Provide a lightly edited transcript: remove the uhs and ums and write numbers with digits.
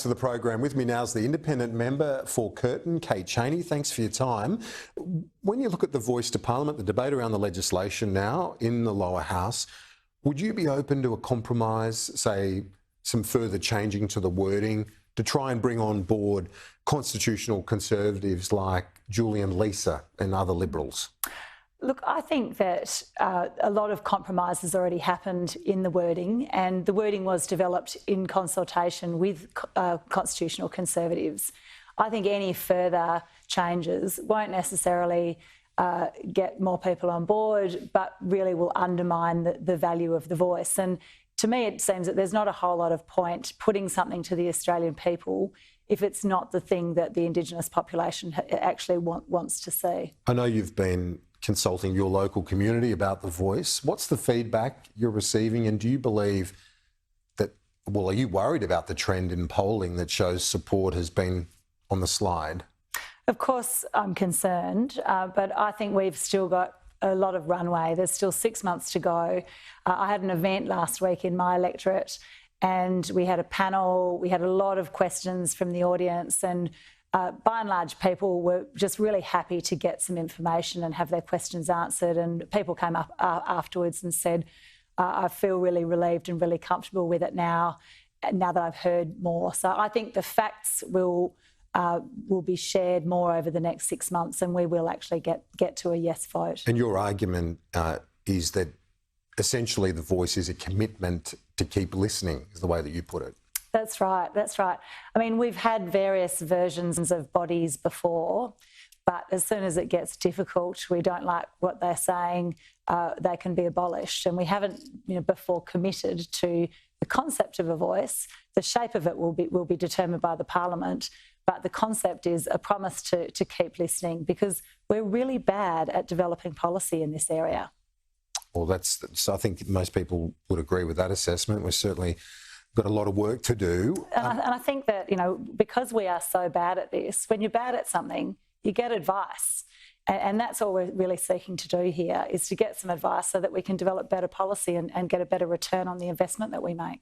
To the program. With me now is the independent member for Curtin, Chaney. Thanks for your time. When you look at the voice to Parliament, the debate around the legislation now in the lower house, would you be open to a compromise, say some further changing to the wording to try and bring on board constitutional conservatives like Julian Leeser and other Liberals? Look, I think that a lot of compromise has already happened in the wording, and the wording was developed in consultation with constitutional conservatives. I think any further changes won't necessarily get more people on board, but really will undermine the value of the voice. And to me, it seems that there's not a whole lot of point putting something to the Australian people if it's not the thing that the Indigenous population actually wants to see. I know you've been consulting your local community about the voice. What's the feedback you're receiving, and do you believe that, well, are you worried about the trend in polling that shows support has been on the slide? Of course I'm concerned, but I think we've still got a lot of runway. There's still 6 months to go. I had an event last week in my electorate and we had a panel, we had a lot of questions from the audience, and by and large, people were just really happy to get some information and have their questions answered. And people came up afterwards and said, I feel really relieved and really comfortable with it now that I've heard more. So I think the facts will be shared more over the next 6 months, and we will actually get to a yes vote. And your argument is that essentially the voice is a commitment to keep listening, is the way that you put it. That's right, that's right. I mean, we've had various versions of bodies before, but as soon as it gets difficult, we don't like what they're saying, they can be abolished. And we haven't, before committed to the concept of a voice. The shape of it will be determined by the Parliament, but the concept is a promise to keep listening, because we're really bad at developing policy in this area. Well, I think most people would agree with that assessment. We're certainly got a lot of work to do. And I think that, because we are so bad at this, when you're bad at something, you get advice. And that's all we're really seeking to do here, is to get some advice so that we can develop better policy and get a better return on the investment that we make.